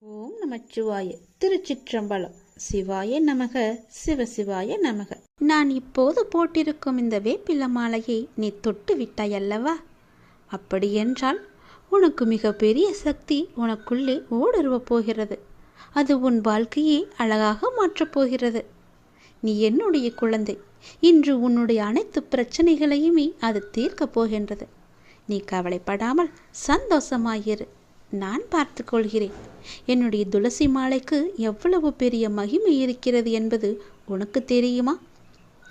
ஓம் நமச்சிவாய. திருச்சிற்றம்பலம். சிவாய நமக, சிவசிவாய நமக. நான் இப்போது போட்டிருக்கும் இந்த வேப்பில மாலையை நீ தொட்டு விட்டாய் அல்லவா? அப்படியென்றால் உனக்கு மிக பெரிய சக்தி உனக்குள்ளே ஊடுருவப் போகிறது. அது உன் வாழ்க்கையை அழகாக மாற்றப் போகிறது. நீ என்னுடைய குழந்தை. இன்று உன்னுடைய அனைத்து பிரச்சனைகளையுமே அது தீர்க்கப் போகின்றது. நீ கவலைப்படாமல் சந்தோஷமாயிரு. நான் பார்த்து கொள்கிறேன். என்னுடைய துளசி மாலைக்கு எவ்வளவு பெரிய மகிமை இருக்கிறது என்பது உனக்கு தெரியுமா?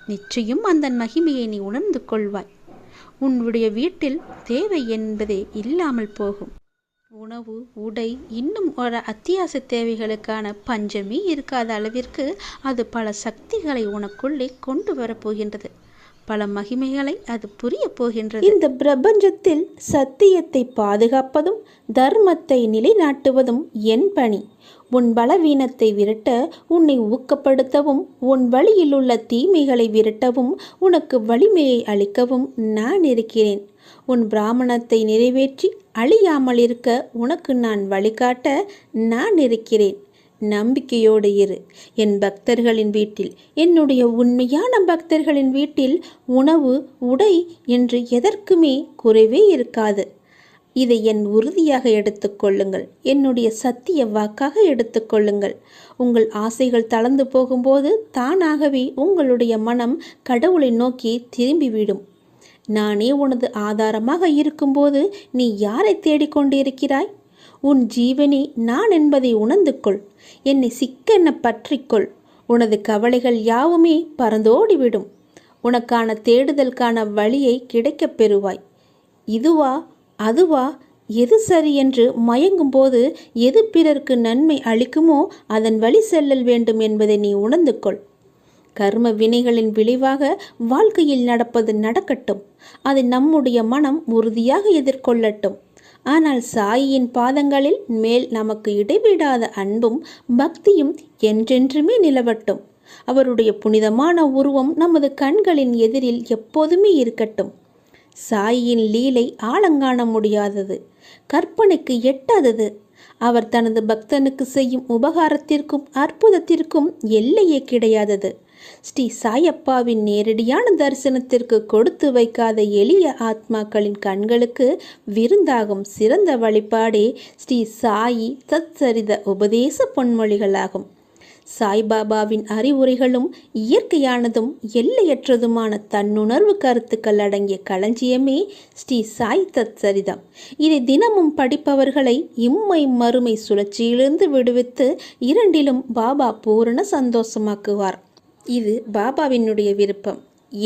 நிச்சயம் அந்த மகிமையை நீ உணர்ந்து கொள்வாய். உன்னுடைய வீட்டில் தேவை என்பதே இல்லாமல் போகும். உணவு, உடை, இன்னும் ஒரு அத்தியாவசிய தேவைகளுக்கான பஞ்சமே இருக்காத அளவிற்கு அது பல சக்திகளை உனக்குள்ளே கொண்டு வரப்போகின்றது. பல மகிமைகளை அது புரிய போகின்றது. இந்த பிரபஞ்சத்தில் சத்தியத்தை பாதுகாப்பதும் தர்மத்தை நிலைநாட்டுவதும் என் பணி. உன் பலவீனத்தை விரட்ட, உன்னை ஊக்கப்படுத்தவும், உன் வழியில் உள்ள தீமைகளை விரட்டவும், உனக்கு வலிமையை அளிக்கவும் நான் இருக்கிறேன். உன் பிராமணத்தை நிறைவேற்றி அழியாமல் இருக்க உனக்கு நான் வழிகாட்ட நான் இருக்கிறேன். நம்பிக்கையோடு இரு. என் பக்தர்களின் வீட்டில், என்னுடைய உண்மையான பக்தர்களின் வீட்டில் உணவு, உடை என்று எதற்குமே குறைவே இருக்காது. இதை என் உறுதியாக எடுத்துக்கொள்ளுங்கள். என்னுடைய சத்திய வாக்காக எடுத்துக்கொள்ளுங்கள். உங்கள் ஆசைகள் தளர்ந்து போகும்போது தானாகவே உங்களுடைய மனம் கடவுளை நோக்கி திரும்பிவிடும். நானே உனது ஆதாரமாக இருக்கும்போது நீ யாரை தேடிக்கொண்டிருக்கிறாய்? உன் ஜீவனே நான் என்பதை உணர்ந்து கொள். என்னை சிக்கென பற்றிக்கொள். உனது கவலைகள் யாவுமே பறந்தோடிவிடும். உனக்கான தேடுதலுக்கான வழியை கிடைக்கப் பெறுவாய். இதுவா அதுவா, எது சரி என்று மயங்கும் போது எது பிறருக்கு நன்மை அளிக்குமோ அதன் வழி செல்லல் வேண்டும் என்பதை நீ உணர்ந்து கொள். கர்ம வினைகளின் விளைவாக வாழ்க்கையில் நடப்பது நடக்கட்டும். அதை நம்முடைய மனம் உறுதியாக எதிர்கொள்ளட்டும். ஆனால் சாயியின் பாதங்களில் மேல் நமக்கு இடைவிடாத அன்பும் பக்தியும் என்றென்றுமே நிலவட்டும். அவருடைய புனிதமான உருவம் நமது கண்களின் எதிரில் எப்போதுமே இருக்கட்டும். சாயியின் லீலை ஆழங்காண முடியாதது, கற்பனைக்கு எட்டாதது. அவர் தனது பக்தனுக்கு செய்யும் உபகாரத்திற்கும் அற்புதத்திற்கும் எல்லையே கிடையாதது. ஸ்ரீ சாயப்பாவின் நேரடியான தரிசனத்திற்கு கொடுத்து வைக்காத எளிய ஆத்மாக்களின் கண்களுக்கு விருந்தாகும் சிறந்த வழிபாடே ஸ்ரீ சாயி தத்சரித உபதேச பொன்மொழிகளாகும். சாய்பாபாவின் அறிவுரைகளும் இயற்கையானதும் எல்லையற்றதுமான தன்னுணர்வு கருத்துக்கள் அடங்கிய களஞ்சியமே ஸ்ரீ சாய் தத்சரிதம். இதை தினமும் படிப்பவர்களை இம்மை மறுமை சுழற்சியிலிருந்து விடுவித்து இரண்டிலும் பாபா பூரண சந்தோஷமாக்குவார். இது பாபாவினுடைய விருப்பம்,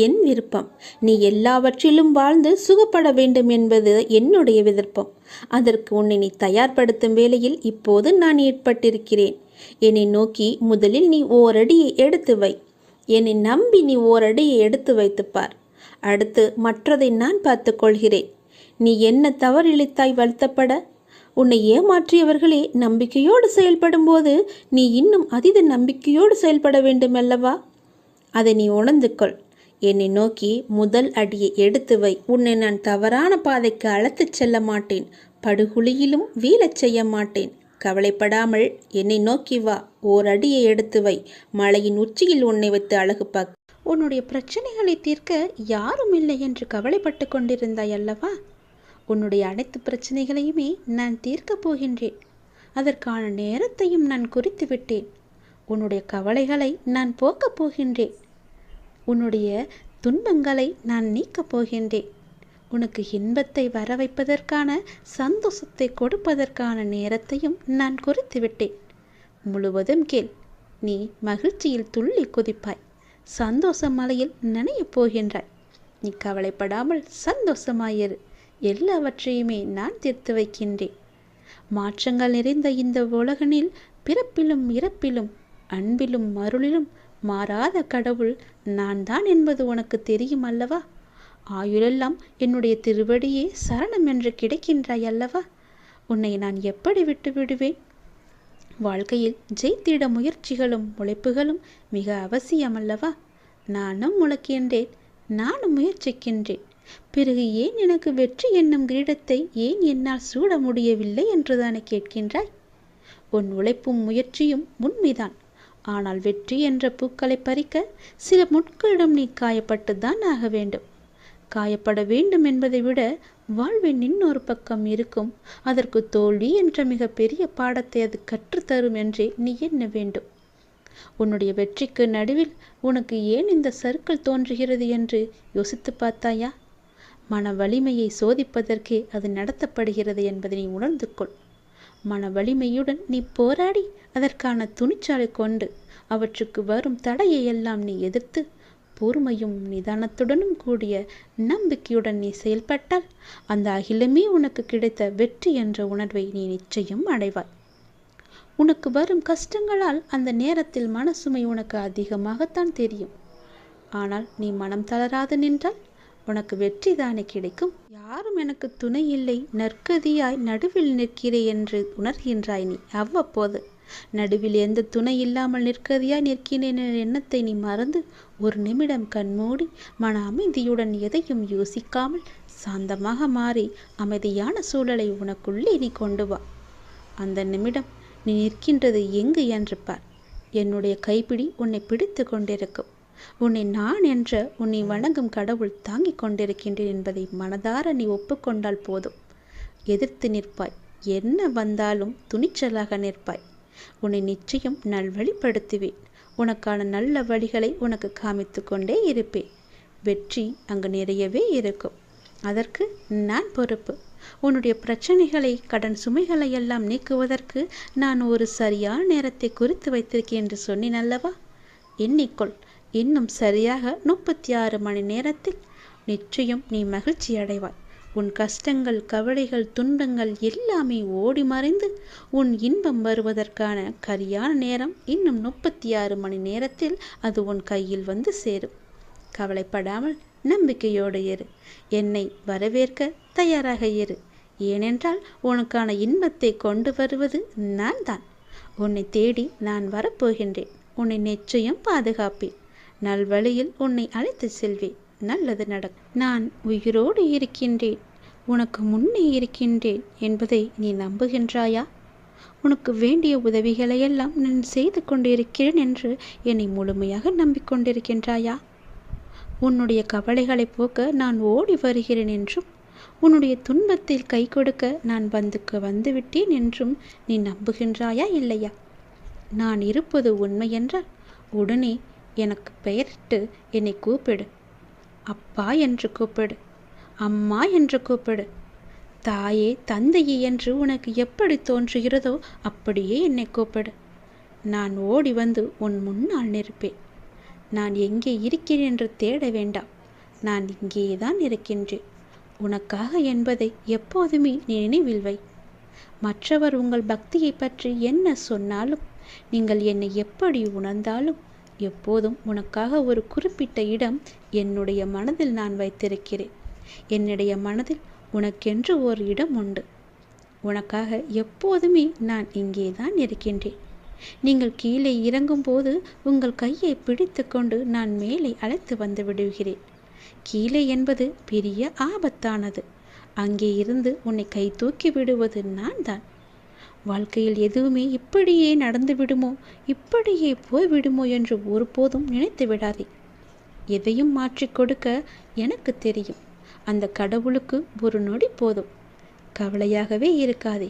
என் விருப்பம். நீ எல்லாவற்றிலும் வாழ்ந்து சுகப்பட வேண்டும் என்பது என்னுடைய விருப்பம். அதற்கு உன்னை நீ தயார்படுத்தும் வேளையில் இப்போது நான் ஏற்பட்டிருக்கிறேன். என்னை நோக்கி முதலில் நீ ஓரடியை எடுத்து வை. என்னை நம்பி நீ ஓரடியை எடுத்து வைத்துப்பார். அடுத்து மற்றதை நான் பார்த்து கொள்கிறேன். நீ என்ன தவறிழைத்தாய் வருத்தப்பட? உன்னை ஏமாற்றியவர்களே நம்பிக்கையோடு செயல்படும் போது நீ இன்னும் அதீத நம்பிக்கையோடு செயல்பட வேண்டும் அல்லவா? அதை நீ உணர்ந்து கொள். என்னை நோக்கி முதல் அடியை எடுத்து வை. உன்னை நான் தவறான பாதைக்கு அழைத்துச் செல்ல மாட்டேன். படுகுழியிலும் வீழச் செய்ய மாட்டேன். கவலைப்படாமல் என்னை நோக்கி வா. ஓர் அடியை எடுத்து வை. மலையின் உச்சியில் உன்னை வைத்து அழகு பார்க்க. உன்னுடைய பிரச்சனைகளை தீர்க்க யாரும் இல்லை என்று கவலைப்பட்டு கொண்டிருந்தாய் அல்லவா? உன்னுடைய அனைத்து பிரச்சனைகளையுமே நான் தீர்க்கப் போகின்றேன். அதற்கான நேரத்தையும் நான் குறித்து விட்டேன். உன்னுடைய கவலைகளை நான் போக்கப் போகின்றேன். உன்னுடைய துன்பங்களை நான் நீக்கப் போகின்றேன். உனக்கு இன்பத்தை வர வைப்பதற்கான, சந்தோஷத்தை கொடுப்பதற்கான நேரத்தையும் நான் குறித்து விட்டேன். முழுவதும் கேள். நீ மகிழ்ச்சியில் துள்ளி குதிப்பாய். சந்தோஷ மலையில் நனையப் போகின்றாய். நீ கவலைப்படாமல் சந்தோஷமாயிரு. எல்லாவற்றையுமே நான் தீர்த்து வைக்கின்றேன். மாற்றங்கள் நிறைந்த இந்த உலகனில் பிறப்பிலும் இறப்பிலும் அன்பிலும் அருளிலும் மாறாத கடவுள் நான் தான் என்பது உனக்கு தெரியும் அல்லவா? ஆயுளெல்லாம் என்னுடைய திருவடியே சரணம் என்று கிடைக்கின்றாய் அல்லவா? உன்னை நான் எப்படி விட்டு விடுவேன்? வாழ்க்கையில் ஜெயித்திட முயற்சிகளும் உழைப்புகளும் மிக அவசியம் அல்லவா? நானும் உழைக்கின்றேன், நானும் முயற்சிக்கின்றேன். பிறகு ஏன் எனக்கு வெற்றி என்னும் கிரீடத்தை ஏன் என்னால் சூட முடியவில்லை என்றுதானே கேட்கின்றாய்? உன் உழைப்பும் முயற்சியும் உண்மைதான். ஆனால் வெற்றி என்ற பூக்களை பறிக்க சில முட்களிடம் நீ காயப்பட்டுத்தான் ஆக வேண்டும். காயப்பட வேண்டும் என்பதை விட வாழ்வின் இன்னொரு பக்கம் இருக்கும். அதற்கு தோல்வி என்ற மிக பெரிய பாடத்தை அது கற்றுத்தரும் என்றே நீ எண்ண வேண்டும். உன்னுடைய வெற்றிக்கு நடுவில் உனக்கு ஏன் இந்த சறுக்கல் தோன்றுகிறது என்று யோசித்து பார்த்தாயா? மன வலிமையை சோதிப்பதற்கே அது நடத்தப்படுகிறது என்பதை நீ உணர்ந்து கொள். மன வலிமையுடன் நீ போராடி அதற்கான துணிச்சலை கொண்டு அவற்றுக்கு வரும் தடையை எல்லாம் நீ எதிர்த்து பொறுமையும் நிதானத்துடனும் கூடிய நம்பிக்கையுடன் நீ செயல்பட்டால் அந்த அகிலமே உனக்கு கிடைத்த வெற்றி என்ற உணர்வை நீ நிச்சயம் அடைவாய். உனக்கு வரும் கஷ்டங்களால் அந்த நேரத்தில் மனசுமை உனக்கு அதிகமாகத்தான் தெரியும். ஆனால் நீ மனம் தளராது நின்றால் உனக்கு வெற்றி தானே கிடைக்கும். யாரும் எனக்கு துணை இல்லை, நற்கதியாய் நடுவில் நிற்கிறேன் என்று உணர்கின்றாய் நீ. அவ்வப்போது நடுவில் எந்த துணை இல்லாமல் நிற்கதியாய் நிற்கிறேன் என்ற எண்ணத்தை நீ மறந்து ஒரு நிமிடம் கண்மூடி மன அமைதியுடன் எதையும் யோசிக்காமல் சாந்தமாக மாறி அமைதியான சூழலை உனக்குள்ளே நீ கொண்டு வா. அந்த நிமிடம் நீ நிற்கின்றது எங்கு என்று பார். என்னுடைய கைப்பிடி உன்னை பிடித்து கொண்டிருக்கும். உன்னை நான் என்ற உன்னை வணங்கும் கடவுள் தாங்கிக் கொண்டிருக்கின்றேன் என்பதை மனதார நீ ஒப்புக்கொண்டால் போதும். எதிர்த்து நிற்பாய். என்ன வந்தாலும் துணிச்சலாக நிற்பாய். உன்னை நிச்சயம் நல்வழிப்படுத்துவேன். உனக்கான நல்ல வழிகளை உனக்கு காமித்து கொண்டே இருப்பேன். வெற்றி அங்கு நிறையவே இருக்கும். அதற்கு நான் பொறுப்பு. உன்னுடைய பிரச்சனைகளை, கடன் சுமைகளை எல்லாம் நீக்குவதற்கு நான் ஒரு சரியான நேரத்தை குறித்து வைத்திருக்கேன் என்று சொன்னேன் அல்லவா? எண்ணிக்கொள். இன்னும் சரியாக 36 மணி நேரத்தில் நிச்சயம் நீ மகிழ்ச்சி அடைவாய். உன் கஷ்டங்கள், கவலைகள், துன்பங்கள் எல்லாமே ஓடி மறைந்து உன் இன்பம் வருவதற்கான சரியான நேரம் இன்னும் 36 மணி நேரத்தில் அது உன் கையில் வந்து சேரும். கவலைப்படாமல் நம்பிக்கையோடு இரு. என்னை வரவேற்க தயாராக இரு. ஏனென்றால் உனக்கான இன்பத்தை கொண்டு வருவது நான் தான். உன்னை தேடி நான் வரப்போகின்றேன். உன்னை நிச்சயம் பாதுகாப்பேன். நல்வழியில் உன்னை அழைத்து செல்வேன். நல்லது நடக்கும். நான் உயிரோடு இருக்கின்றேன், உனக்கு முன்னே இருக்கின்றேன் என்பதை நீ நம்புகின்றாயா? உனக்கு வேண்டிய உதவிகளையெல்லாம் நான் செய்து கொண்டிருக்கிறேன் என்று என்னை முழுமையாக நம்பிக்கொண்டிருக்கின்றாயா? உன்னுடைய கவலைகளை போக்க நான் ஓடி வருகிறேன் என்றும் உன்னுடைய துன்பத்தில் கை கொடுக்க நான் வந்துவிட்டேன் என்றும் நீ நம்புகின்றாயா இல்லையா? நான் இருப்பது உண்மை என்றால் உடனே எனக்கு பெயரிட்டு என்னை கூப்பிடு. அப்பா என்று கூப்பிடு. அம்மா என்று கூப்பிடு. தாயே, தந்தையே என்று உனக்கு எப்படி தோன்றுகிறதோ அப்படியே என்னை கூப்பிடு. நான் ஓடி வந்து உன் முன்னால் நிற்பேன். நான் எங்கே இருக்கிறேன் என்று தேட வேண்டாம். நான் இங்கேதான் இருக்கின்றேன். உனக்காக என்பதை எப்போதுமே நீ நினைவில் வை. மற்றவர் உங்கள் பக்தியை பற்றி என்ன சொன்னாலும், நீங்கள் என்னை எப்படி உணர்ந்தாலும், எப்போதும் உனக்காக ஒரு குறிப்பிட்ட இடம் என்னுடைய மனதில் நான் வைத்திருக்கிறேன். என்னுடைய மனதில் உனக்கென்று ஒரு இடம் உண்டு. உனக்காக எப்போதுமே நான் இங்கே தான் இருக்கின்றேன். நீங்கள் கீழே இறங்கும்போது உங்கள் கையை பிடித்து கொண்டு நான் மேலே அழைத்து வந்து விடுகிறேன். கீழே என்பது பெரிய ஆபத்தானது. அங்கே இருந்து உன்னை கை தூக்கி விடுவது நான் தான். வாழ்க்கையில் எதுவுமே இப்படியே நடந்து விடுமோ, இப்படியே போய்விடுமோ என்று ஒருபோதும் நினைத்து விடாதே. எதையும் மாற்றி கொடுக்க எனக்கு தெரியும். அந்த கடவுளுக்கு ஒரு நொடி போதும். கவலையாகவே இருக்காதே.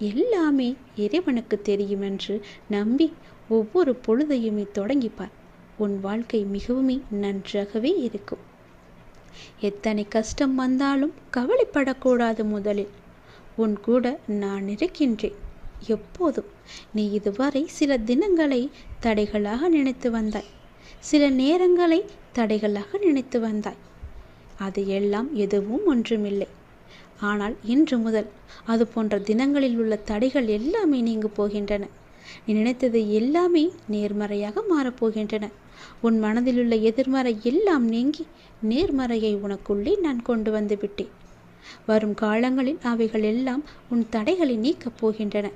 எல்லாமே இறைவனுக்கு தெரியும் என்று நம்பி ஒவ்வொரு பொழுதையுமே தொடங்கிப்பார். உன் வாழ்க்கை மிகவும் நன்றாகவே இருக்கும். எத்தனை கஷ்டம் வந்தாலும் கவலைப்படக்கூடாது. முதலில் உன் கூட நான் இருக்கின்றேன் எப்போதும். நீ இதுவரை சில தினங்களை தடைகளாக நினைத்து வந்தாய். சில நேரங்களை தடைகளாக நினைத்து வந்தாய். அது எல்லாம் எதுவும் ஒன்றுமில்லை. ஆனால் இன்று முதல் அது போன்ற தினங்களில் உள்ள தடைகள் எல்லாமே நீங்கு போகின்றன. நீ நினைத்தது எல்லாமே நேர்மறையாக மாறப்போகின்றன. உன் மனதிலுள்ள எதிர்மறை எல்லாம் நீங்கி நேர்மறையை உனக்குள்ளே நான் கொண்டு வந்து விட்டேன். வரும் காலங்களில் அவைகள் எல்லாம் உன் தடைகளை நீக்கப் போகின்றன.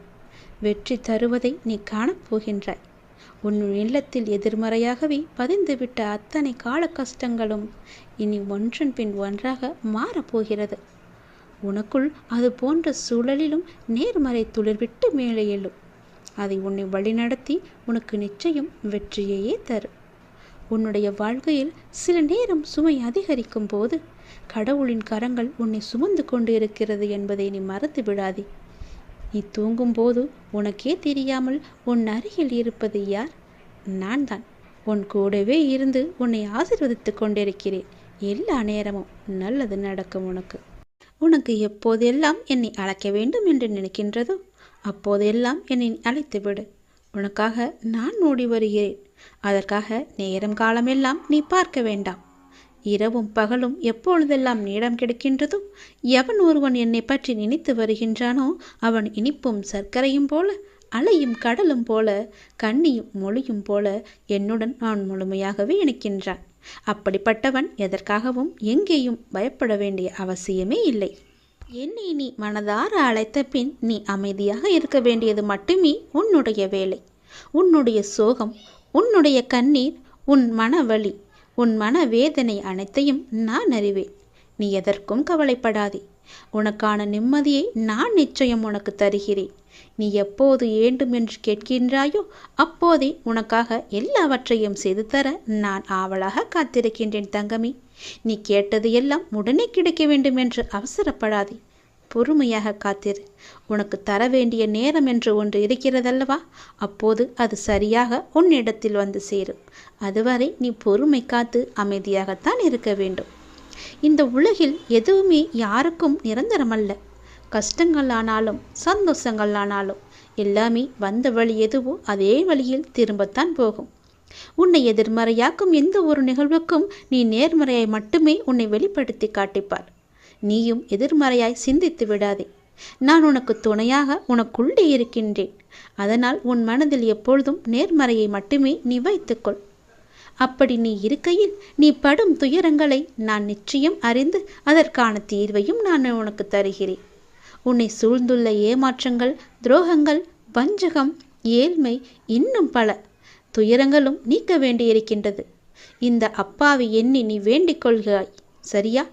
வெற்றி தருவதை நீ காணப்போகின்றாய். உன் இல்லத்தில் எதிர்மறையாகவே பதிந்துவிட்ட அத்தனை கால கஷ்டங்களும் இனி ஒன்றன் பின் ஒன்றாக மாறப்போகிறது. உனக்குள் அது போன்ற சூழலிலும் நேர்மறை துளிர்விட்டு மேலே எழும். அதை உன்னை வழிநடத்தி உனக்கு நிச்சயம் வெற்றியையே தரும். உன்னுடைய வாழ்க்கையில் சில நேரம் சுமை அதிகரிக்கும் போது கடவுளின் கரங்கள் உன்னை சுமந்து கொண்டு இருக்கிறது என்பதை நீ மறந்து விடாதே. நீ தூங்கும்போது உனக்கே தெரியாமல் உன் அருகில் இருப்பது யார்? நான் தான். உன் கூடவே இருந்து உன்னை ஆசீர்வதித்து கொண்டிருக்கிறேன். எல்லா நேரமும் நல்லது நடக்கும் உனக்கு. உனக்கு எப்போதெல்லாம் என்னை அழைக்க வேண்டும் என்று நினைக்கின்றதோ அப்போதெல்லாம் என்னை அழைத்து விடு. உனக்காக நான் ஓடி வருகிறேன். அதற்காக நேரம் காலமெல்லாம் நீ பார்க்க வேண்டாம். இரவும் பகலும் எப்பொழுதெல்லாம் நேரம் கிடைக்கின்றதோ எவன் ஒருவன் என்னை பற்றி நினைத்து வருகின்றானோ அவன் இனிப்பும் சர்க்கரையும் போல, அலையும் கடலும் போல, கண்ணியும் மொழியும் போல என்னுடன் அவன் முழுமையாகவே இணைக்கின்றான். அப்படிப்பட்டவன் எதற்காகவும் எங்கேயும் பயப்பட வேண்டிய அவசியமே இல்லை. என்னை நீ மனதார அழைத்த பின் நீ அமைதியாக இருக்க வேண்டியது மட்டுமே உன்னுடைய வேலை. உன்னுடைய சோகம், உன்னுடைய கண்ணீர், உன் மனவலி, உன் மனவேதனை அனைத்தையும் நான் அறிவேன். நீ எதற்கும் கவலைப்படாதே. உனக்கான நிம்மதியை நான் நிச்சயம் உனக்கு தருகிறேன். நீ எப்போது வேண்டும் என்று கேட்கின்றாயோ அப்போதே உனக்காக எல்லாவற்றையும் செய்து தர நான் ஆவலாக காத்திருக்கின்றேன் தங்கமே. நீ கேட்டது எல்லாம் உடனே கிடைக்க வேண்டும் என்று அவசரப்படாதே. பொறுமையாக காத்திரு. உனக்கு தர வேண்டிய நேரம் என்று ஒன்று இருக்கிறதல்லவா, அப்போது அது சரியாக உன்னிடத்தில் வந்து சேரும். அதுவரை நீ பொறுமை காத்து அமைதியாகத்தான் இருக்க வேண்டும். இந்த உலகில் எதுவுமே யாருக்கும் நிரந்தரமல்ல. கஷ்டங்கள் ஆனாலும் சந்தோஷங்கள் ஆனாலும் எல்லாமே வந்த வழி எதுவோ அதே வழியில் திரும்பத்தான் போகும். உன்னை எதிர்மறையாக்கும் எந்த ஒரு நிகழ்வுக்கும் நீ நேர்மறையாய் மட்டுமே உன்னை வெளிப்படுத்தி காட்டிப்பார். நீயும் எதிர்மறையாய் சிந்தித்து விடாதே. நான் உனக்கு துணையாக உனக்குள்ளே இருக்கின்றேன். அதனால் உன் மனதில் எப்பொழுதும் நேர்மறையை மட்டுமே நீ வைத்துக்கொள். அப்படி நீ இருக்கையில் நீ படும் துயரங்களை நான் நிச்சயம் அறிந்து அதற்கான தீர்வையும் நான் உனக்கு தருகிறேன். உன்னை சூழ்ந்துள்ள ஏமாற்றங்கள், துரோகங்கள், வஞ்சகம், ஏழ்மை, இன்னும் பல துயரங்களும் நீக்க வேண்டியிருக்கின்றது. இந்த அப்பாவை எண்ணி நீ வேண்டிக் கொள்கிறாய், சரியா?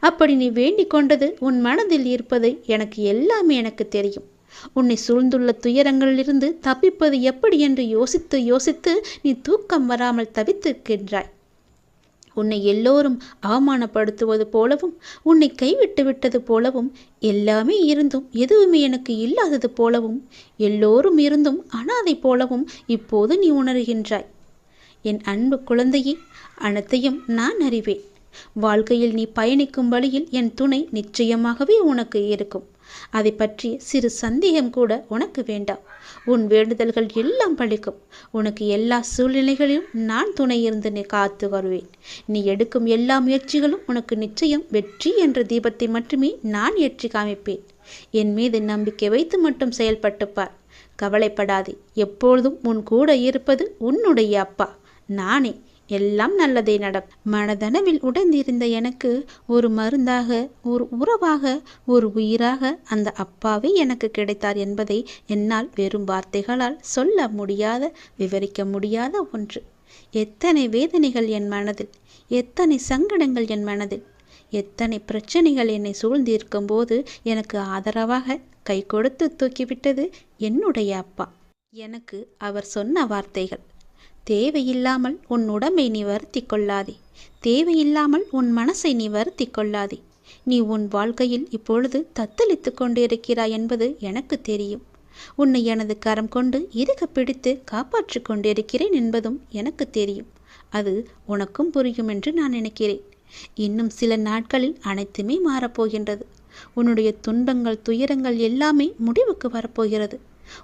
அப்படி நீ வேண்டிக் கொண்டது உன் மனதில் இருப்பது எனக்கு தெரியும். உன்னை சூழ்ந்துள்ள துயரங்களிலிருந்து தப்பிப்பது எப்படி என்று யோசித்து யோசித்து நீ தூக்கம் வராமல் தவித்திருக்கின்றாய். உன்னை எல்லோரும் அவமானப்படுத்துவது போலவும், உன்னை கைவிட்டு விட்டது போலவும், எல்லாமே இருந்தும் எதுவுமே எனக்கு இல்லாதது போலவும், எல்லோரும் இருந்தும் அனாதை போலவும் இப்போது நீ உணர்கின்றாய். என் அன்பு குழந்தையே, அனைத்தையும் நான் அறிவேன். வாழ்க்கையில் நீ பயணிக்கும் வழியில் என் துணை நிச்சயமாகவே உனக்கு இருக்கும். அதை பற்றி சிறு சந்தேகம் கூட உனக்கு வேண்டாம். உன் வேண்டுதல்கள் எல்லாம் பலிக்கும். உனக்கு எல்லா சூழ்நிலைகளிலும் நான் துணை இருந்து நீ காத்து வருவேன். நீ எடுக்கும் எல்லா முயற்சிகளும் உனக்கு நிச்சயம் வெற்றி என்ற தீபத்தை மட்டுமே நான் ஏற்றி காமிப்பேன். என் மீது நம்பிக்கை வைத்து மட்டும் செயல்பட்டுப்பார். கவலைப்படாதே. எப்பொழுதும் உன் கூட இருப்பது உன்னுடைய அப்பா நானே. எல்லாம் நல்லதே நடக்கும். மனதளவில் உடைந்திருந்த எனக்கு ஒரு மருந்தாக, ஒரு உறவாக, ஒரு உயிராக அந்த அப்பாவே எனக்கு கிடைத்தார் என்பதை என்னால் வெறும் வார்த்தைகளால் சொல்ல முடியாத, விவரிக்க முடியாத ஒன்று. எத்தனை வேதனைகள் என் மனதில், எத்தனை சங்கடங்கள் என் மனதில், எத்தனை பிரச்சனைகள் என்னை சூழ்ந்திருக்கும் போது எனக்கு ஆதரவாக கை கொடுத்து தூக்கிவிட்டது என்னுடைய அப்பா. எனக்கு அவர் சொன்ன வார்த்தைகள்: தேவையில்லாமல் உன் உடம்பை நீ வருத்தி கொள்ளாதே. தேவையில்லாமல் உன் மனசை நீ வருத்தி கொள்ளாதே. நீ உன் வாழ்க்கையில் இப்பொழுது தத்தளித்து கொண்டிருக்கிறாய் என்பது எனக்கு தெரியும். உன்னை எனது கரம் கொண்டு இறுக பிடித்து காப்பாற்றி கொண்டிருக்கிறேன் என்பதும் எனக்கு தெரியும். அது உனக்கும் புரியும் என்று நான் நினைக்கிறேன். இன்னும் சில நாட்களில் அனைத்துமே மாறப்போகின்றது. உன்னுடைய துன்பங்கள், துயரங்கள் எல்லாமே முடிவுக்கு வரப்போகிறது.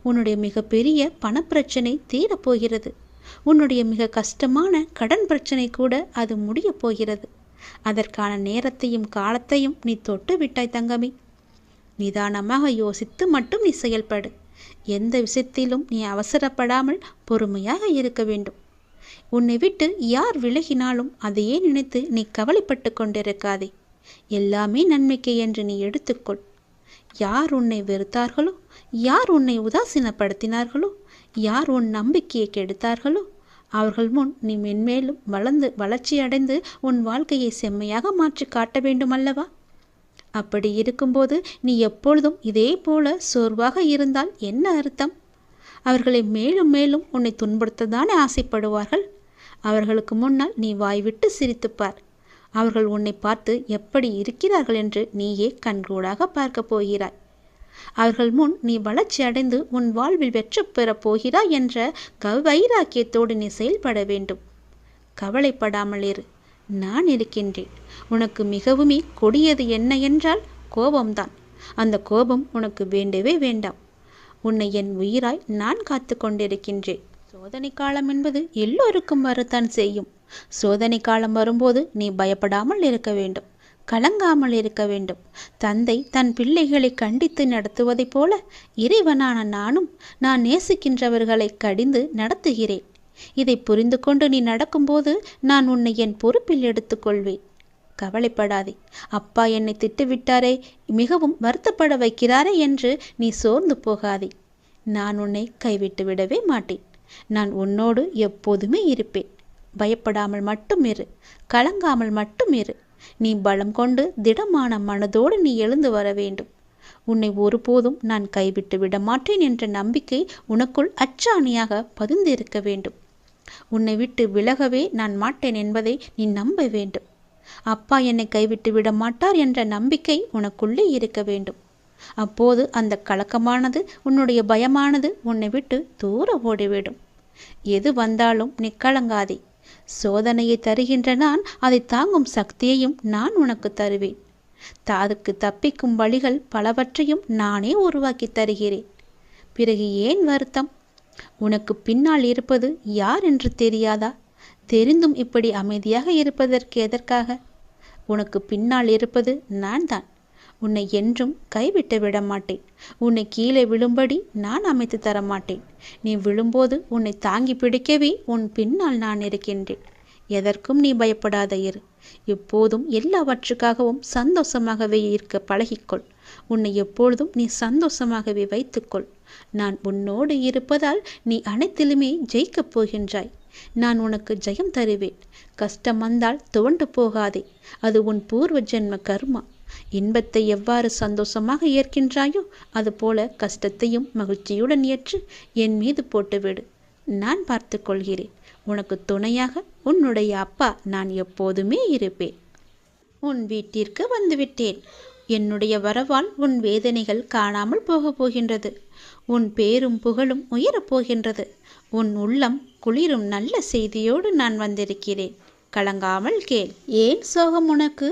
உன்னுடைய மிகப்பெரிய பணப்பிரச்சனை தீரப்போகிறது. உன்னுடைய மிக கஷ்டமான கடன் பிரச்சனை கூட அது முடிய போகிறது. அதற்கான நேரத்தையும் காலத்தையும் நீ தொட்டு விட்டாய் தங்கமே. நிதானமாக யோசித்து மட்டும் நீ செயல்படு. எந்த விஷயத்திலும் நீ அவசரப்படாமல் பொறுமையாக இருக்க வேண்டும். உன்னை விட்டு யார் விலகினாலும் அதையே நினைத்து நீ கவலைப்பட்டு கொண்டிருக்காதே. எல்லாமே நன்மைக்கு என்று நீ எடுத்துக்கொள். யார் உன்னை வெறுத்தார்களோ, யார் உன்னை உதாசீனப்படுத்தினார்களோ, யார் உன் நம்பிக்கையை கெடுத்தார்களோ அவர்கள் முன் நீ மென்மேலும் வளர்ச்சி அடைந்து உன் வாழ்க்கையை செம்மையாக மாற்றி காட்ட வேண்டும் அல்லவா? அப்படி இருக்கும்போது நீ எப்பொழுதும் இதே போல சோர்வாக இருந்தால் என்ன அர்த்தம்? அவர்களை மேலும் மேலும் உன்னை துன்புறுத்தத்தானே ஆசைப்படுவார்கள். அவர்களுக்கு முன்னால் நீ வாய்விட்டு சிரித்துப்பார். அவர்கள் உன்னை பார்த்து எப்படி இருக்கிறார்கள் என்று நீயே கண்கூடாக பார்க்கப் போகிறாய். அவர்கள் முன் நீ வளர்ச்சி அடைந்து உன் வாழ்வில் வெற்றி பெறப் போகிறாய் என்ற வைராக்கியத்தோடு நீ செயல்பட வேண்டும். கவலைப்படாமல் இரு, நான் இருக்கின்றேன். உனக்கு மிகவுமே கொடியது என்ன என்றால் கோபம்தான். அந்த கோபம் உனக்கு வேண்டவே வேண்டாம். உன்னை என் உயிராய் நான் காத்து கொண்டிருக்கின்றேன். சோதனை காலம் என்பது எல்லோருக்கும் வரத்தான் செய்யும். சோதனை காலம் வரும்போது நீ பயப்படாமல் இருக்க வேண்டும், கலங்காமல் இருக்க வேண்டும். தந்தை தன் பிள்ளைகளை கண்டித்து நடத்துவதைப் போல இறைவனான நானும் நான் நேசிக்கின்றவர்களை கடிந்து நடத்துகிறேன். இதை புரிந்து கொண்டு நீ நடக்கும்போது நான் உன்னை என் பொறுப்பில் எடுத்துக்கொள்வேன். கவலைப்படாதே. அப்பா என்னை திட்டுவிட்டாரே, மிகவும் வருத்தப்பட வைக்கிறாரே என்று நீ சோர்ந்து போகாதே. நான் உன்னை கைவிட்டு விடவே மாட்டேன். நான் உன்னோடு எப்போதுமே இருப்பேன். பயப்படாமல் மட்டும் இரு, கலங்காமல் மட்டும் இரு. நீ பலம் கொண்டு திடமான மனதோடு நீ எழுந்து வர வேண்டும். உன்னை ஒருபோதும் நான் கைவிட்டு விட மாட்டேன் என்ற நம்பிக்கை உனக்குள் அச்சாணியாக பதிந்திருக்க வேண்டும். உன்னை விட்டு விலகவே நான் மாட்டேன் என்பதை நீ நம்ப வேண்டும். அப்பா என்னை கைவிட்டு விட மாட்டார் என்ற நம்பிக்கை உனக்குள்ளே இருக்க வேண்டும். அப்போது அந்த கலக்கமானது, உன்னுடைய பயமானது உன்னை விட்டு தூர ஓடிவிடும். எது வந்தாலும் நீ கலங்காதே. சோதனையை தருகின்ற நான் அதை தாங்கும் சக்தியையும் நான் உனக்கு தருவேன். அதுக்கு தப்பிக்கும் வழிகள் பலவற்றையும் நானே உருவாக்கி தருகிறேன். பிறகு ஏன் வருத்தம்? உனக்கு பின்னால் இருப்பது யார் என்று தெரியாதா? தெரிந்தும் இப்படி அமைதியாக இருப்பதற்கு எதற்காக? உனக்கு பின்னால் இருப்பது நான் தான். உன்னை என்றும் கைவிட்டு விட மாட்டேன். உன்னை கீழே விழும்படி நான் அமைத்து தர மாட்டேன். நீ விழும்போது உன்னை தாங்கி பிடிக்கவே உன் பின்னால் நான் இருக்கின்றேன். எதற்கும் நீ பயப்படாத இரு. எப்போதும் எல்லாவற்றுக்காகவும் சந்தோஷமாகவே இருக்க பழகிக்கொள். உன்னை எப்பொழுதும் நீ சந்தோஷமாகவே வைத்துக்கொள். நான் உன்னோடு இருப்பதால் நீ அனைத்திலுமே ஜெயிக்கப் போகின்றாய். நான் உனக்கு ஜெயம் தருவேன். கஷ்டம் வந்தால் துவண்டு போகாதே. அது உன் பூர்வ ஜென்ம கர்மா. இன்பத்தை எவ்வாறு சந்தோஷமாக ஏற்கின்றாயோ அதுபோல கஷ்டத்தையும் மகிழ்ச்சியுடன் ஏற்று என் மீது போட்டுவிடு. நான் பார்த்து கொள்கிறேன். உனக்கு துணையாக உன்னுடைய அப்பா நான் எப்போதுமே இருப்பேன். உன் வீட்டிற்கு வந்துவிட்டேன். என்னுடைய வரவால் உன் வேதனைகள் காணாமல் போகப் போகின்றது. உன் பேரும் புகழும் உயரப் போகின்றது. உன் உள்ளம் குளிரும் நல்ல செய்தியோடு நான் வந்திருக்கிறேன். கலங்காமல் கேள். ஏன் சோகம் உனக்கு?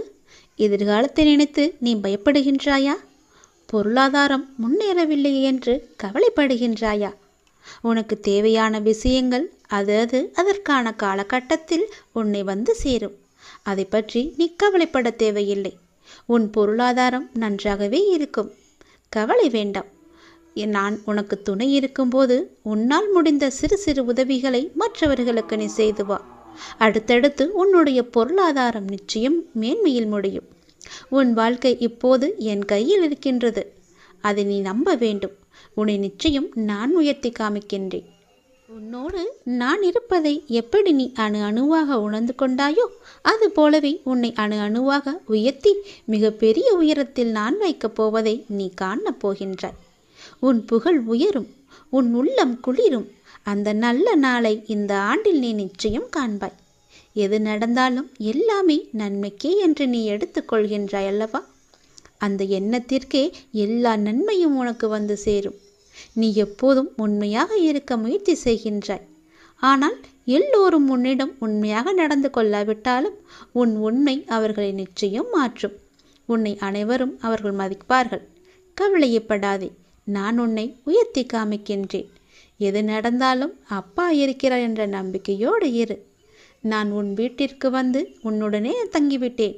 எதிர்காலத்தை நினைத்து நீ பயப்படுகின்றாயா? பொருளாதாரம் முன்னேறவில்லை என்று கவலைப்படுகின்றாயா? உனக்கு தேவையான விஷயங்கள் அதற்கான காலகட்டத்தில் உன்னை வந்து சேரும். அதை பற்றி நீ கவலைப்பட தேவையில்லை. உன் பொருளாதாரம் நன்றாகவே இருக்கும். கவலை வேண்டாம். நான் உனக்கு துணை இருக்கும்போது உன்னால் முடிந்த சிறு சிறு உதவிகளை மற்றவர்களுக்கு நீ செய்து வா. அடுத்தடுத்து உன்னுடைய பொருளாதாரம் நிச்சயம் மேன்மையில் முடியும். உன் வாழ்க்கை இப்போது என் கையில் இருக்கின்றது. அதை நீ நம்ப வேண்டும். உன்னை நிச்சயம் நான் உயர்த்தி காமிக்கின்றேன். உன்னோடு நான் இருப்பதை எப்படி நீ அணு அணுவாக உணர்ந்து கொண்டாயோ அது போலவே உன்னை அணு அணுவாக உயர்த்தி மிக பெரிய உயரத்தில் நான் வைக்கப் போவதை நீ காணப் போகின்றாய். உன் புகழ் உயரும். உன் உள்ளம் குளிரும். அந்த நல்ல நாளை இந்த ஆண்டில் நீ நிச்சயம் காண்பாய். எது நடந்தாலும் எல்லாமே நன்மைக்கே என்று நீ எடுத்துக்கொள்கின்றாய் அல்லவா? அந்த எண்ணத்திற்கே எல்லா நன்மையும் உனக்கு வந்து சேரும். நீ எப்போதும் உண்மையாக இருக்க முயற்சி செய்கின்றாய். ஆனால் எல்லோரும் உன்னிடம் உண்மையாக நடந்து கொள்ளாவிட்டாலும் உன் உண்மை அவர்களை நிச்சயம் மாற்றும். உன்னை அனைவரும் அவர்கள் மதிப்பார்கள். கவலையப்படாதே. நான் உன்னை உயர்த்தி காமிக்கின்றேன். எது நடந்தாலும் அப்பா இருக்கிறார் என்ற நம்பிக்கையோடு இரு. நான் உன் வீட்டிற்கு வந்து உன்னுடனே தங்கிவிட்டேன்.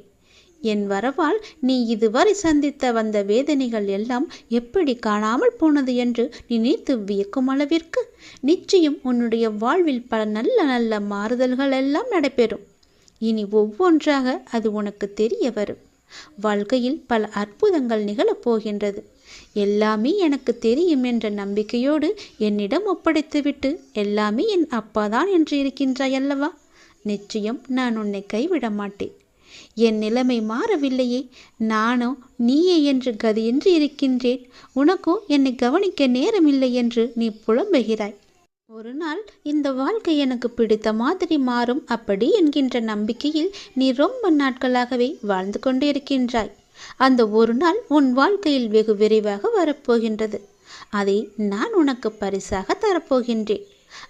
என் வரவால் நீ இதுவரை சந்தித்த வந்த வேதனைகள் எல்லாம் எப்படி காணாமல் போனது என்று நினைத்து வியக்கும் அளவிற்கு நிச்சயம் உன்னுடைய வாழ்வில் பல நல்ல நல்ல மாறுதல்கள் எல்லாம் நடைபெறும். இனி ஒவ்வொன்றாக அது உனக்கு தெரிய வரும். வாழ்க்கையில் பல அற்புதங்கள் நிகழப்போகின்றது. எல்லாமே எனக்கு தெரியும் என்ற நம்பிக்கையோடு என்னிடம் ஒப்படைத்துவிட்டு எல்லாமே என் அப்பாதான் என்று இருக்கின்றாய் அல்லவா? நிச்சயம் நான் உன்னை கைவிட மாட்டேன். என் நிலைமை மாறவில்லையே. நானோ நீயே என்று கதியின்றி இருக்கின்றேன். உனக்கோ என்னை கவனிக்க நேரமில்லை என்று நீ புலம்புகிறாய். ஒரு நாள் இந்த வாழ்க்கை எனக்கு பிடித்த மாதிரி மாறும் அப்படி என்கின்ற நம்பிக்கையில் நீ ரொம்ப நாட்களாகவே வாழ்ந்து கொண்டிருக்கின்றாய். அந்த ஒரு நாள் உன் வாழ்க்கையில் வெகு விரைவாக வரப்போகின்றது. அதை நான் உனக்கு பரிசாக தரப்போகின்றேன்.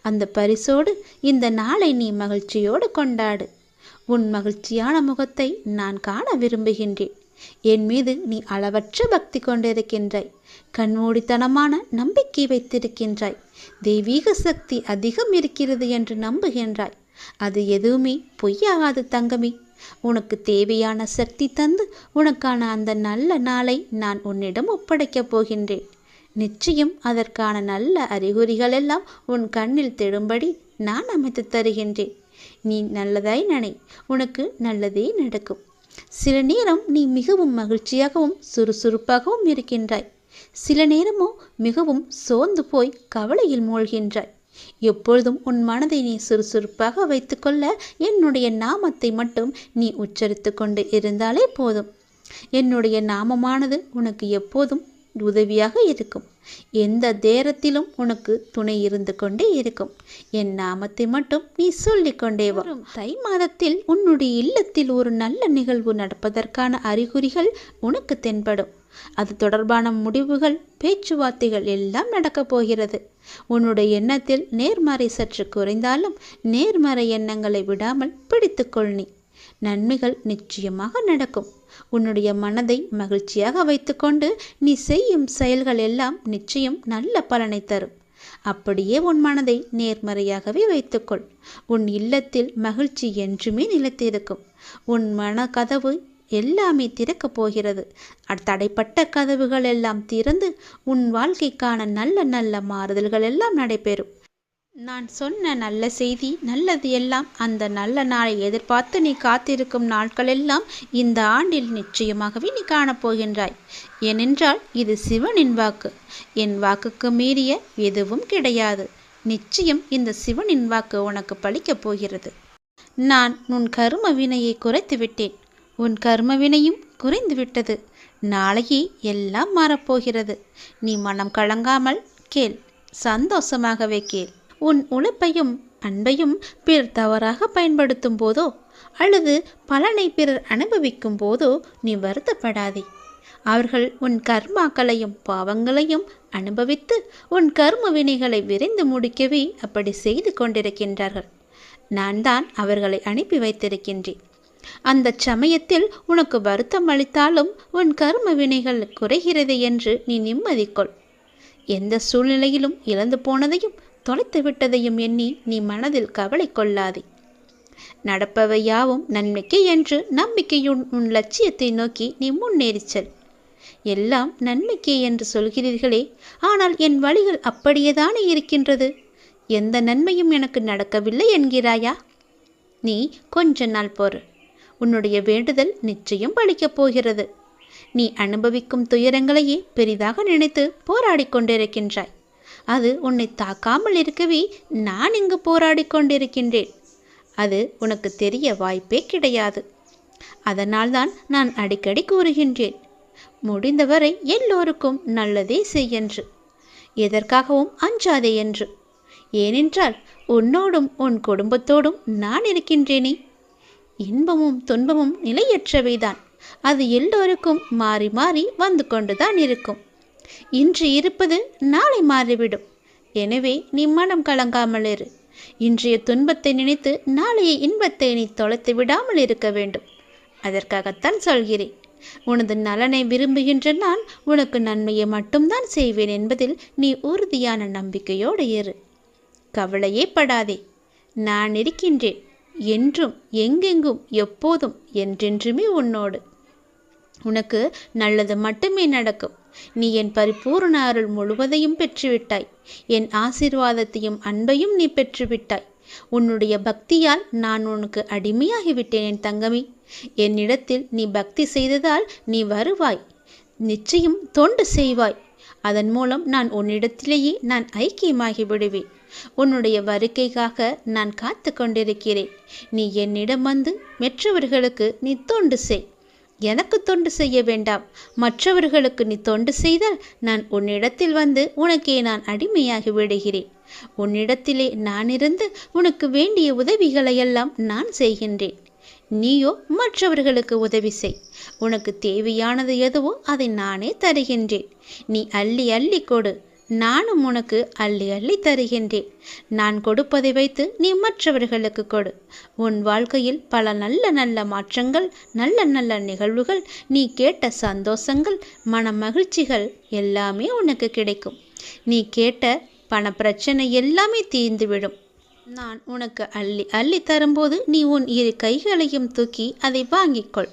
அந்த பரிசோடு இந்த நாளை நீ மகிழ்ச்சியோடு கொண்டாடு. உன் மகிழ்ச்சியான முகத்தை நான் காண விரும்புகின்றேன். என் மீது நீ அளவற்ற பக்தி கொண்டிருக்கின்றாய். கண்மூடித்தனமான நம்பிக்கை வைத்திருக்கின்றாய். தெய்வீக சக்தி அதிகம் இருக்கிறது என்று நம்புகின்றாய். அது எதுவுமே பொய்யாகாது தங்கமே. உனக்கு தேவையான சக்தி தந்து உனக்கான அந்த நல்ல நாளை நான் உன்னிடம் ஒப்படைக்கப் போகின்றேன். நிச்சயம் அதற்கான நல்ல அறிகுறிகள் எல்லாம் உன் கண்ணில் தெடும்படி நான் அமைத்து தருகின்றேன். நீ நல்லதாய் நினை, உனக்கு நல்லதே நடக்கும். சில நேரம் நீ மிகவும் மகிழ்ச்சியாகவும் சுறுசுறுப்பாகவும் இருக்கின்றாய். சில நேரமோ மிகவும் சோர்ந்து போய் கவலையில் மூழ்கின்றாய். எப்பொழுதும் உன் மனதை நீ சுறுசுறுப்பாக வைத்துக்கொள்ள என்னுடைய நாமத்தை மட்டும் நீ உச்சரித்து கொண்டு இருந்தாலே போதும். என்னுடைய நாமமானது உனக்கு எப்போதும் உதவியாக இருக்கும். எந்த நேரத்திலும் உனக்கு துணை இருந்து கொண்டே இருக்கும். என் நாமத்தை மட்டும் நீ சொல்லிக்கொண்டே வரும். தை மாதத்தில் உன்னுடைய இல்லத்தில் ஒரு நல்ல நிகழ்வு நடப்பதற்கான அறிகுறிகள் உனக்கு தென்படும். அது தொடர்பான முடிவுகள், பேச்சுவார்த்தைகள் எல்லாம் நடக்கப் போகிறது. உன்னுடைய எண்ணத்தில் நேர்மறை சற்று குறைந்தாலும் நேர்மறை எண்ணங்களை விடாமல் பிடித்துக்கொள். நீ நன்மைகள் நிச்சயமாக நடக்கும். உன்னுடைய மனதை மகிழ்ச்சியாக வைத்துக்கொண்டு நீ செய்யும் செயல்கள் எல்லாம் நிச்சயம் நல்ல பலனை தரும். அப்படியே உன் மனதை நேர்மறையாகவே வைத்துக்கொள். உன் இல்லத்தில் மகிழ்ச்சி என்றுமே நிலைத்திருக்கும். உன் மன கதவு எல்லாமே திறக்கப் போகிறது. தடைப்பட்ட கதவுகள் எல்லாம் திறந்து உன் வாழ்க்கைக்கான நல்ல நல்ல மாறுதல்கள் எல்லாம் நடைபெறும். நான் சொன்ன நல்ல செய்தி, நல்லது எல்லாம் அந்த நல்ல நாளை எதிர்பார்த்து நீ காத்திருக்கும் நாட்களெல்லாம் இந்த ஆண்டில் நிச்சயமாகவே நீ காணப்போகின்றாய். ஏனென்றால் இது சிவனின் வாக்கு. என் வாக்குக்கு மீறிய எதுவும் கிடையாது. நிச்சயம் இந்த சிவனின் வாக்கு உனக்கு பலிக்கப் போகிறது. நான் உன் கர்ம வினையை குறைத்து விட்டேன். உன் கர்ம வினையும் குறைந்து விட்டது. நாளையே எல்லாம் மாறப்போகிறது. நீ மனம் கலங்காமல் கேள், சந்தோஷமாகவே கேள். உன் உழைப்பையும் அன்பையும் பிறர் தவறாக பயன்படுத்தும் போதோ அல்லது பலனை பிறர் அனுபவிக்கும் போதோ நீ வருத்தப்படாதே. அவர்கள் உன் கர்மாக்களையும் பாவங்களையும் அனுபவித்து உன் கர்ம வினைகளை விரைந்து முடிக்கவே அப்படி செய்து கொண்டிருக்கின்றார்கள். நான் தான் அவர்களை அனுப்பி வைத்திருக்கின்றேன். அந்த சமயத்தில் உனக்கு வருத்தம் அளித்தாலும் உன் கர்ம வினைகள் குறைகிறது என்று நீ நிம்மதி கொள். எந்த சூழ்நிலையிலும் இழந்து போனதையும் தொலைத்து விட்டதையும் எண்ணி நீ மனதில் கவலை கொள்ளாதே. நடப்பவை யாவும் நன்மைக்கு என்று நம்பிக்கையுடன் உன் லட்சியத்தை நோக்கி நீ முன்னேறிச்சல். எல்லாம் நன்மைக்கே என்று சொல்கிறீர்களே, ஆனால் என் வழிகள் அப்படியேதானே இருக்கின்றது. எந்த நன்மையும் எனக்கு நடக்கவில்லை என்கிறாயா? நீ கொஞ்ச நாள் பொறு. உன்னுடைய வேண்டுதல் நிச்சயம் பலிக்கப் போகிறது. நீ அனுபவிக்கும் துயரங்களையே பெரிதாக நினைத்து போராடி கொண்டிருக்கின்றாய். அது உன்னை தாக்காமல் இருக்கவே நான் இங்கு போராடி கொண்டிருக்கின்றேன். அது உனக்கு தெரிய வாய்ப்பே கிடையாது. அதனால்தான் நான் அடிக்கடி கூறுகின்றேன், முடிந்தவரை எல்லோருக்கும் நல்லதே செய் என்று, எதற்காகவும் அஞ்சாதே என்று. ஏனென்றால் உன்னோடும் உன் குடும்பத்தோடும் நான் இருக்கின்றேனே. இன்பமும் துன்பமும் நிலையற்றவைதான். அது எல்லோருக்கும் மாறி மாறி வந்து கொண்டுதான் இருக்கும். இன்று இருப்பது நாளை மாறிவிடும். எனவே நீ மனம் கலங்காமல் இரு. இன்றைய துன்பத்தை நினைத்து நாளைய இன்பத்தை நீ தொலைத்து விடாமல் இருக்க வேண்டும். அதற்காகத்தான் சொல்கிறேன். உனது நலனை விரும்புகின்ற நான் உனக்கு நன்மையை மட்டும்தான் செய்வேன் என்பதில் நீ உறுதியான நம்பிக்கையோடு இரு. கவலையே படாதே. நான் இருக்கின்றேன். என்றும் எங்கெங்கும் எப்போதும் என்றென்றுமே உன்னோடு. உனக்கு நல்லது மட்டுமே நடக்கும். நீ என் பரிபூர்ண அருள் முழுவதையும் பெற்றுவிட்டாய். என் ஆசீர்வாதத்தையும் அன்பையும் நீ பெற்றுவிட்டாய். உன்னுடைய பக்தியால் நான் உனக்கு அடிமையாகிவிட்டேன் என் தங்கமே. என்னிடத்தில் நீ பக்தி செய்ததால் நீ வருவாய். நிச்சயம் தொண்டு செய்வாய். அதன் மூலம் நான் உன்னிடத்திலேயே நான் ஐக்கியமாகி விடுவேன். உன்னுடைய வருகைக்காக நான் காத்து கொண்டிருக்கிறேன். நீ என்னிடம் வந்து மற்றவர்களுக்கு நீ தொண்டு செய். எனக்கு தொண்டு செய்ய வேண்டாம். மற்றவர்களுக்கு நீ தொண்டு செய்தால் நான் உன்னிடத்தில் வந்து உனக்கே நான் அடிமையாகி விடுகிறேன். உன்னிடத்திலே நான் இருந்து உனக்கு வேண்டிய உதவிகளையெல்லாம் நான் செய்கின்றேன். நீயோ மற்றவர்களுக்கு உதவி செய். உனக்கு தேவையானது எதுவோ அதை நானே தருகின்றேன். நீ அள்ளி அள்ளி கொடு, நானும் உனக்கு அள்ளி அள்ளி தருகின்றேன். நான் கொடுப்பதை வைத்து நீ மற்றவர்களுக்கு கொடு. உன் வாழ்க்கையில் பல நல்ல நல்ல மாற்றங்கள், நல்ல நல்ல நிகழ்வுகள், நீ கேட்ட சந்தோஷங்கள், மன மகிழ்ச்சிகள் எல்லாமே உனக்கு கிடைக்கும். நீ கேட்ட பண பிரச்சனை எல்லாமே தீர்ந்துவிடும். நான் உனக்கு அள்ளி அள்ளி தரும்போது நீ உன் இரு கைகளையும் தூக்கி அதை வாங்கிக்கொள்.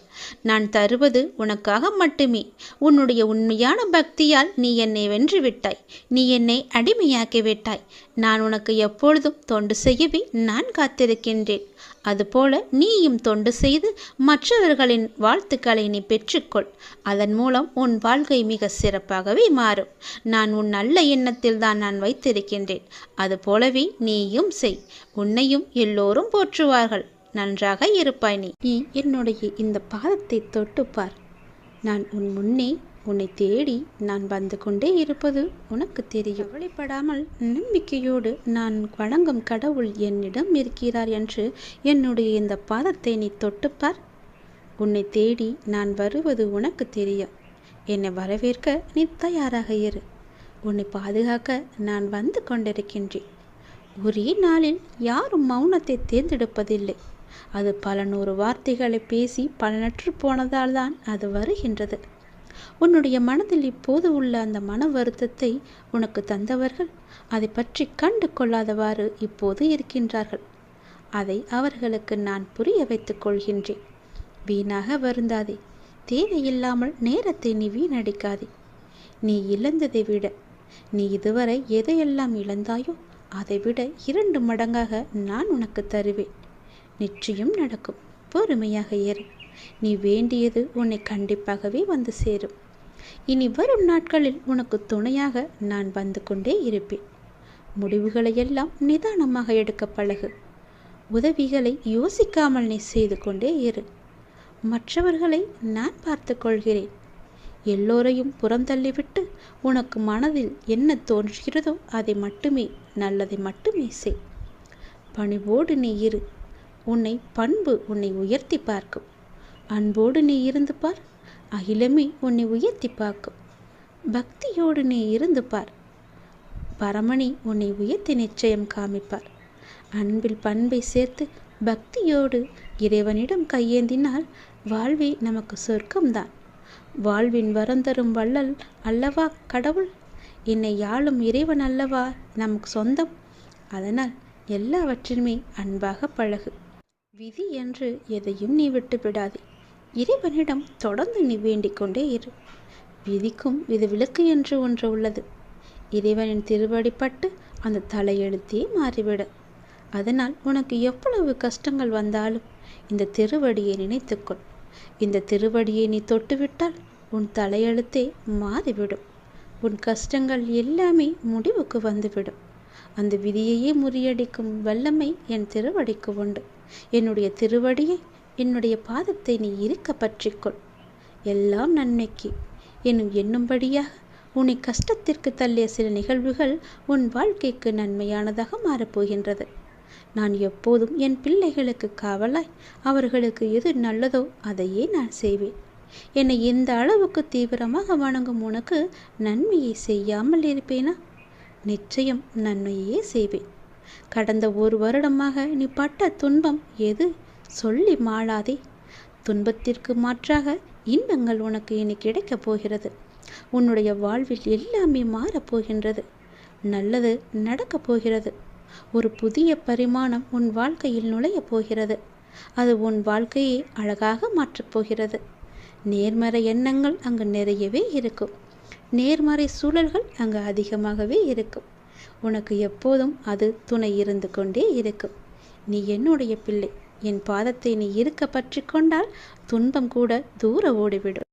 நான் தருவது உனக்காக மட்டுமே. உன்னுடைய உண்மையான பக்தியால் நீ என்னை வென்று விட்டாய். நீ என்னை அடிமையாக்கி விட்டாய். நான் உனக்கு எப்பொழுதும் தொண்டு செய்யவே நான் காத்திருக்கின்றேன். அதுபோல நீயும் தொண்டு செய்து மற்றவர்களின் வாழ்த்துக்களை நீ பெற்றுக்கொள். அதன் மூலம் உன் வாழ்க்கை மிக சிறப்பாகவே மாறும். நான் உன் நல்ல எண்ணத்தில் தான் நான் வைத்திருக்கின்றேன். அதுபோலவே நீயும் செய். உன்னையும் எல்லோரும் போற்றுவார்கள். நன்றாக இருப்பாய். நீ என்னுடைய இந்த பாதத்தை தொட்டுப்பார். நான் உன் முன்னே உன்னை தேடி நான் வந்து கொண்டே இருப்பது உனக்கு தெரியும். கவலைப்படாமல் நம்பிக்கையோடு நான் வணங்கும் கடவுள் என்னிடம் இருக்கிறார் என்று என்னுடைய இந்த பாதத்தை நீ தொட்டுப்பார். உன்னை தேடி நான் வருவது உனக்கு தெரியும். என்னை வரவேற்க நீ தயாராக இரு. உன்னை பாதுகாக்க நான் வந்து கொண்டிருக்கின்றேன். ஒரே நாளில் யாரும் மௌனத்தை தேர்ந்தெடுப்பதில்லை. அது பல நூறு வார்த்தைகளை பேசி பலனற்று போனதால் தான் அது வருகின்றது. உன்னுடைய மனதில் இப்போது உள்ள அந்த மன வருத்தத்தை உனக்கு தந்தவர்கள் அதை பற்றி கண்டு கொள்ளாதவாறு இப்போது இருக்கின்றார்கள். அதை அவர்களுக்கு நான் புரிய வைத்துக் கொள்கின்றேன். வீணாக வருந்தாதே. தேவையில்லாமல் நேரத்தை நீ வீணடிக்காதே. நீ இழந்ததை விட, நீ இதுவரை எதையெல்லாம் இழந்தாயோ அதை விட 2 மடங்காக நான் உனக்கு தருவேன். நிச்சயம் நடக்கும். பொறுமையாக ஏறு. நீ வேண்டியது உன்னை கண்டிப்பாகவே வந்து சேரும். இனி வரும் நாட்களில் உனக்கு துணையாக நான் வந்து கொண்டே இருப்பேன். முடிவுகளையெல்லாம் நிதானமாக எடுக்க பழகு. உதவிகளை யோசிக்காமல் நீ செய்து கொண்டே இரு. மற்றவர்களை நான் பார்த்து கொள்கிறேன். எல்லோரையும் புறந்தள்ளிவிட்டு உனக்கு மனதில் என்ன தோன்றுகிறதோ அதை மட்டுமே, நல்லதை மட்டுமே செய். பணிவோடு நீ இரு. பண்பு உன்னை உயர்த்தி பார்க்கும். அன்போடு நீ இருந்து பார். அகிலமே உன்னை உயர்த்தி பார்க்கும். பக்தியோடு நீ இருந்து பார். பரமணி உன்னை உயர்த்தி நிச்சயம் காமிப்பார். அன்பில் பண்பை சேர்த்து பக்தியோடு இறைவனிடம் கையேந்தினால் வாழ்வே நமக்கு சொர்க்கம்தான். வாழ்வின் வரம் தரும் வள்ளல் அல்லவா கடவுள். என்னை யாழும் இறைவன் அல்லவா நமக்கு சொந்தம். அதனால் எல்லாவற்றிலுமே அன்பாக பழகு. விதி என்று எதையும் நீ விட்டு விடாதே. இறைவனிடம் தொடர்ந்து நீ வேண்டிக் கொண்டே இரு. விதிக்கும் விதிவிலக்கு என்று ஒன்று உள்ளது. இறைவனின் திருவடிப்பட்டு அந்த தலையெழுத்தே மாறிவிட. அதனால் உனக்கு எவ்வளவு கஷ்டங்கள் வந்தாலும் இந்த திருவடியை நினைத்துக்கொள். இந்த திருவடியை நீ தொட்டுவிட்டால் உன் தலையெழுத்தே மாறிவிடும். உன் கஷ்டங்கள் எல்லாமே முடிவுக்கு வந்துவிடும். அந்த விதியையே முறியடிக்கும் வல்லமை என் திருவடிக்கு உண்டு. என்னுடைய திருவடியை, என்னுடைய பாதத்தை நீ இருக்க பற்றிக்கொள். எல்லாம் நன்மைக்கு எண்ணும்படியாக உன்னை கஷ்டத்திற்கு தள்ளிய சில நிகழ்வுகள் உன் வாழ்க்கைக்கு நன்மையானதாக மாறப்போகின்றது. நான் எப்போதும் என் பிள்ளைகளுக்கு காவலாய் அவர்களுக்கு எது நல்லதோ அதையே நான் செய்வேன். என்னை எந்த அளவுக்கு தீவிரமாக வணங்கும் உனக்கு நன்மையை செய்யாமல் இருப்பேனா? நிச்சயம் நன்மையே செய்வேன். கடந்த 1 வருடமாக நீ பட்ட துன்பம் எது சொல்லி மாளாதே. துன்பத்திற்கு மாற்றாக இன்பங்கள் உனக்கு இனி கிடைக்கப் போகிறது. உன்னுடைய வாழ்வில் எல்லாமே மாறப்போகின்றது. நல்லது நடக்கப் போகிறது. ஒரு புதிய பரிமாணம் உன் வாழ்க்கையில் நுழையப் போகிறது. அது உன் வாழ்க்கையை அழகாக மாற்றப் போகிறது. நேர்மறை எண்ணங்கள் அங்கு நிறையவே இருக்கும். நேர்மறை சூழல்கள் அங்கு அதிகமாகவே இருக்கும். உனக்கு எப்போதும் அது துணை இருந்து கொண்டே இருக்கும். நீ என்னுடைய பிள்ளை. என் பாதத்தை நீ இருக்க பற்றி கொண்டால் துன்பம் கூட தூர ஓடிவிடும்.